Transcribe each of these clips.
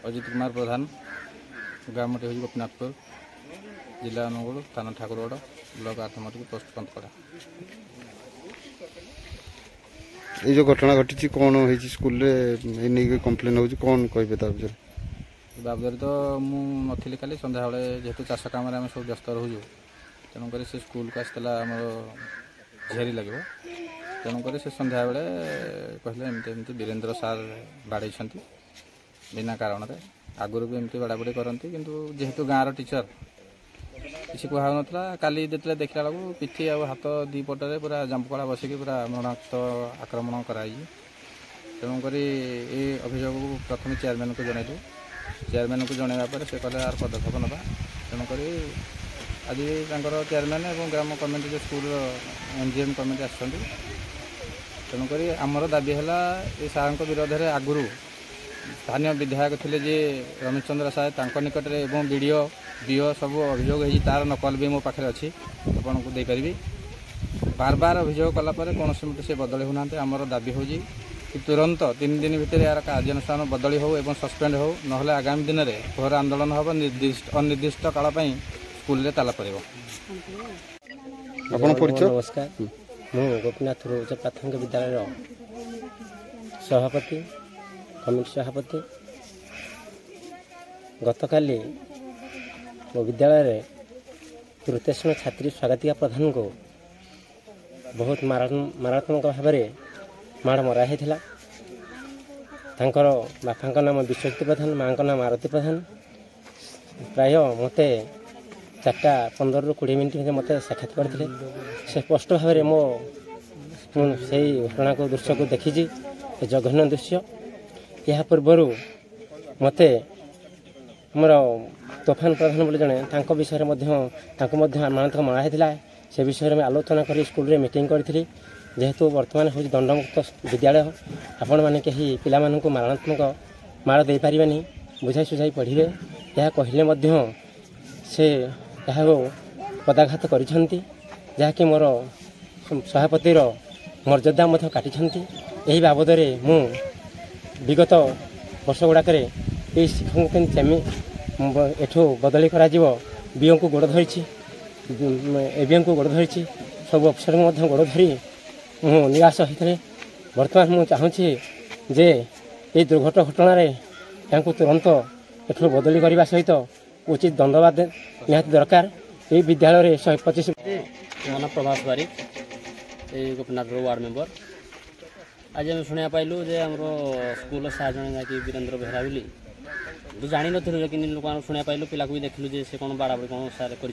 अजित कुमार प्रधान ग्रामटी हूँ गोपीनाथपुर जिला अनुगुल थाना ठाकुरगढ़ ब्लॉक आठमटी पोस्ट कंतपड़ा। ये जो घटना घटी कौन हो स्कूल नहीं कम्प्लेन हो कौन कहे बाबद तो मुझे खाली सन्ध्या बेले जेहेतु चाष कम आम सब व्यस्त रोचु तेणुक से स्कूल को आसला आम झेरी लगे तेणुक से सन्ध्या बेले कहले एमती वीरेंद्र सार बाड़े बिना कारण आगुरी भी एमती बाड़ाबाड़ी करती किंतु जेहेतु गाँव टीचर किसी कह ना काली देते देखला बेलू पिठी आ हाथ दी पटे पूरा जंपकड़ा बसिकी पूरा मरणाक्त आक्रमण कराई तेणुक ये अभियोग प्रथम चेयरमैन को जनइलु चेयरमैन को जनइबा पर से कहले यार पदक्षेप नवा तेणुक आज चेयरमैन और ग्राम कमिटी जो स्कूल एमजीएम कमिटी आसुँच तेणुक आमर दाबी है ये सार विरोध में आगुरी स्थानीय विधायक थे जे रमेश चंद्र साय निकट में एवं वीडियो बीओ सब अभियोग हो तार नकल भी मो पाखे अच्छी आपन को दे पारि बार बार अभियोग कलापर कौन से बदली होना आमर दाबी हो कि तुरंत 3 दिन भितर यार कार्यानुष्ठान बदली हो एवं सस्पेंड हो ना आगामी दिन में घोर आंदोलन हम अनिर्दिष्ट काल स्कूल ताला पड़े। नमस्कार मु गोपीनाथपुर उच्च प्राथमिक विद्यालय सभापति कमिटी सभापति गतकाली मो विद्यालय तृतीय श्रेणी छात्री स्वागतिका प्रधान को बहुत मारात्मक भाव में माड़ मरा होता बापा नाम विश्वजित प्रधान माँ नाम आरती प्रधान प्राय मत 4:15 ରୁ 20 मिनट मत साक्षात करते से स्पष्ट भाव में मो से घटना को दृश्य को देखी जघन्य दृश्य या पूर्वर मत मोर तोफान प्रधान बोले जड़े विषय में मारात्मक मरा होता से विषय में आलोचना कर स्कूल में मीटिंग करी जेहेतु बर्तमान हूँ दंडमुक्त विद्यालय आपण मैंने कहीं पिला मारात्मक माड़ दे पारे बुझाई सुझाई पढ़े यह कहले से पदाघात करिसेंती जहाँकि मोर सभापतिर मर्यादा काटी यही बाबद मु विगत वर्ष गुड़ाक शिक्षक केमी एठू बदली कर बीओ को गोड़ धरी एबीएम को गोड़ धरी सब अफिसर को गोड़ धरी निराश होते बर्तमान मुझे चाहूँगी जे ये दुर्घटना या तुरंत एठू बदली करने सहित उचित दंडवाद निहाती दरकार ये विद्यालय 125 मन प्रभास बारिक ये गोपीनाथपुर वार्ड मेंबर आज आम शुणा पाइलु जे आम स्कूल सार जन जहाँकि वीरेंद्र बेहरा बोली तो जान नु लेकिन लोक शुणा पाइलु पिला को भी देखलु जे से कौन बाड़ाबाड़ी कौन सार कर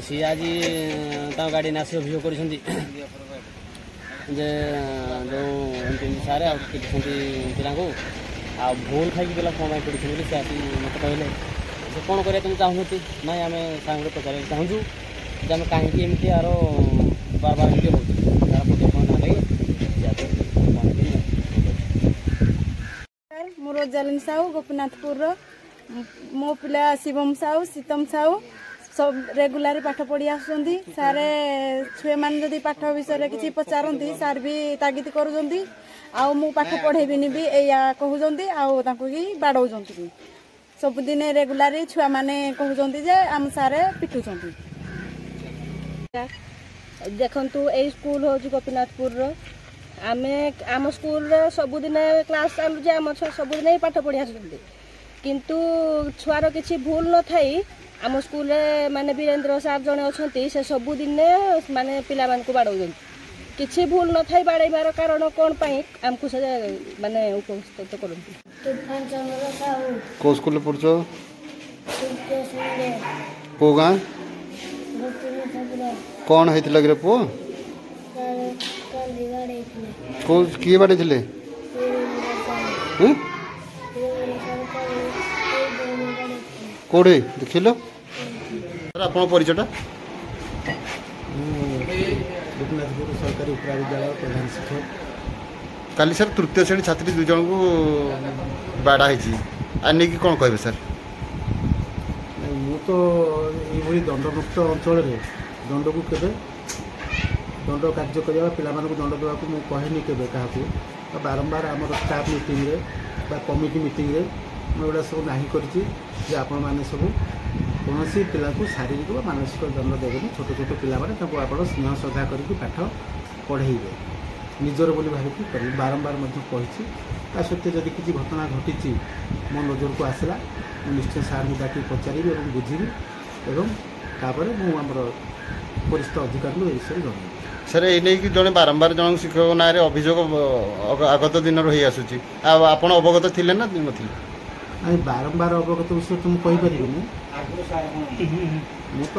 सी आज गाड़ी आसी अभियोग कर जो सारे पिला को आ भूल खाई पिला कौन पड़ी से आसी मत कहले से कौन करें तुम चाहूँगी ना आम सांगे पचार चाहूँ आम कहीं एमती यार बार बार एमती हो रोजालिन साहू गोपीनाथपुर मो पिला शिवम साहू शीतम साहू सब रेगुलर पाठ पढ़ी आसुँच सारे छुए मैंने पाठ विषय किसी पचारती सार भी तागिद कर पाठ पढ़ेबिनी भी या कहते ही बाड़ौंट सबुदिन रेगुलर छुआ मैंने कहते जे आम सारे पिटुंट देखु ये स्कूल हूँ गोपीनाथपुर आमे आम स्कूल सबुदिन क्लास चलुचे आम छुआ सबुदिन ही पाठ पढ़ी आसुँच किंतु छुआर किसी भूल न थाई आम स्कूल माने वीरेंद्र सार जड़े अच्छा से सबुदिन माने पिला को बाड़ौं किसी भूल न थाई बाड़ाइबार कारण कौन आमको से माने उपस्थित करती को स्कूल पढ़छ को गाँ कौन होता रे पुओ को किए बाड़े थे कौड़े देख लो आप परिचयटा गोपीनाथपुर सरकारी उपरा विद्यालय प्रधान शिक्षक काली सर तृतीय श्रेणी छात्री 2 जन को बाड़ा है कि कौन कहे सर मु तो ये दंडमुक्त अंचल दंड को केवे दंड कार्य करवा पिला दंड देवा कहनी केवे क्या बारंबार आम स्टाफ मीटिंग कमिटी मीटिंग ମୁଁ ଏଗୁଡ଼ା ସବୁ ନାହିଁ କରିଛି ଯେ ଆପଣମାନେ ସବୁ କୌଣସି ପିଲାକୁ ଶାରୀରିକ ବା ମାନସିକ ଦଣ୍ଡ ଦେବେନି। ଛୋଟ ଛୋଟ ପିଲାମାନେ ତାଙ୍କୁ ଆପଣ ସ୍ନେହ ଶ୍ରଦ୍ଧା କରିକି ପାଠ ପଢ଼େଇବେ, ନିଜର ବୋଲି ଭାବିକି କରିବେ। ବାରମ୍ବାର ମଧ୍ୟ କହିଛି। ତା ସତ୍ତ୍ୱେ ଯଦି କିଛି ଘଟଣା ଘଟିଛି ମୋ ନଜରକୁ ଆସିଲା ମୁଁ ନିଶ୍ଚୟ ସାର୍ଙ୍କୁ ଡାକି ପଚାରିବି ଏବଂ ବୁଝିବି ଏବଂ ତାପରେ ମୁଁ ଆମର ବରିଷ୍ଠ ଅଧିକାରୀଙ୍କୁ ଏ ବିଷୟରେ ଜଣାଇବି। ସାର୍ ଏଇ ନେଇକି ଜଣେ ବାରମ୍ବାର ଜଣଙ୍କ ଶିକ୍ଷକ ନାଁରେ ଅଭିଯୋଗ ଆଗତ ଦିନରୁ ହେଇ ଆସୁଛି, ଆଉ ଆପଣ ଅବଗତ ଥିଲେ ନା ନଥିଲେ? ନାଇଁ, ବାରମ୍ବାର ଅବଗତ ବିଷୟରେ ତ ମୁଁ କହିପାରିବିନି, ମୁଁ ତ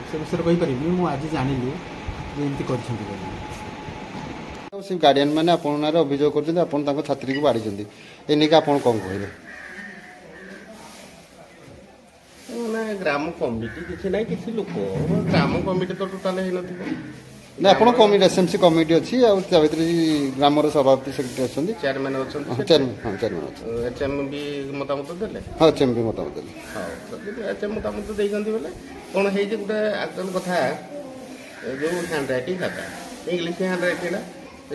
ସେ ବିଷୟରେ କହିପାରିବିନି। ମୁଁ ଆଜି ଜାଣିଲି ଯେ ଏମିତି କରିଛନ୍ତି ବୋଲି। ସେ ଗାର୍ଡ଼ିଆନ୍ ମାନେ ଆପଣଙ୍କ ନାଁରେ ଅଭିଯୋଗ କରୁଛନ୍ତି ଆପଣ ତାଙ୍କ ଛାତ୍ରୀକୁ ବାଡ଼ିଛନ୍ତି, ଏ ନେଇକି ଆପଣ କ'ଣ କହିବେ? ନା ଗ୍ରାମ କମିଟି କିଛି ନାହିଁ, କିଛି ଲୋକ, ଗ୍ରାମ କମିଟି ତ ଟୋଟାଲ ହେଇନଥିବ। ନା ଆପଣ କମିଟି ଏସ୍ଏମ୍ସି କମିଟି ଅଛି, ଆଉ ତା ଭିତରେ ଗ୍ରାମର ସଭାପତି ସେକ୍ରେଟାରୀ ଅଛନ୍ତି, ଚେୟାରମ୍ୟାନ୍ ଅଛନ୍ତି, ଚେୟାରମ୍ୟାନ୍ ଅଛନ୍ତି, ଏଚ୍ଏମ୍ ବି ମତାମତ ଦେଲେ। ହଁ ଏଚ୍ଏମ୍ ବି ମତାମତ ଦେଲେ। ହଉ, ଯଦି ଏଚ୍ଏମ୍ ମତାମତ ଦେଇଛନ୍ତି ବୋଲେ କ'ଣ ହେଇଛି, ଗୋଟେ ଆକ୍ଚୁଆଲ କଥା ଯେଉଁ ହ୍ୟାଣ୍ଡ ରାଇଟିଂ ଖାତା ଇଂଲିଶ ହ୍ୟାଣ୍ଡ ରାଇଟିଂଟା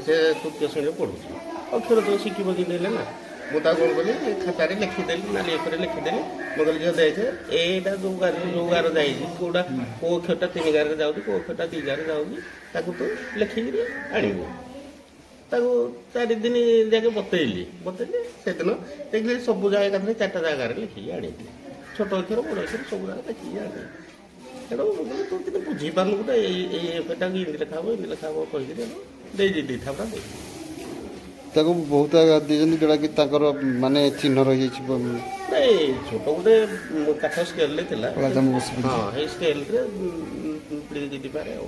ସେ ତୃତୀୟ ଶ୍ରେଣୀରେ ପଢ଼ୁଛି, ଅକ୍ଷର ତ ଶିଖିବ କି ଦେଲେ ନା। ମୁଁ ତାକୁ କ'ଣ କଲି, ଖାତାରେ ଲେଖିଦେଲି, ନାଲି ଅକ୍ଷରରେ ଲେଖିଦେଲି। ମୁଁ କହିଲି ଝିଅ ଦେଖେ ଏଇଟା ଯେଉଁ ଗାର ଯାଇଛି, କେଉଁଟା କେଉଁ ଅକ୍ଷରଟା 3 ଗାରରେ ଯାଉଛି, କେଉଁ ଅକ୍ଷରଟା 2 ଗାରରେ ଯାଉଛି, ତାକୁ ତୁ ଲେଖିକିରି ଆଣିବୁ। ତାକୁ 4 ଦିନ ଯାକେ ବତେଇଲି। ସେଦିନ ଦେଖିଲି ସବୁ ଜାଗା ଏକାଥରେ 4ଟା ଜାଗାରେ ଲେଖିକି ଆଣିଲି। ଛୋଟ ଅକ୍ଷର ବଡ଼ ଅକ୍ଷର ସବୁ ଜାଗା ଲେଖିକି ଆଣିଲି। ତେଣୁ ମୁଁ କହିଲି ତୁ କିନ୍ତୁ ବୁଝିପାରୁନୁ, ଗୋଟେ ଏଇ ଏଟାକୁ ଏମିତି ଲେଖା ହେବ, ଏମିତି ଲେଖା ହେବ କହିକିରି ଦେଇଥାଉ ଦେଇଛି। ତାକୁ ବହୁତ ଦେଇଛନ୍ତି ଯେଉଁଟାକି ତାଙ୍କର ମାନେ ଚିହ୍ନ ରହିଯାଇଛି। ନାଇଁ, ଛୋଟ ଗୋଟେ କାଠ ସ୍କେଲରେ ଥିଲା, ହଁ, ଏଇ ସ୍କେଲରେ ଦେଇପାରେ ଆଉ।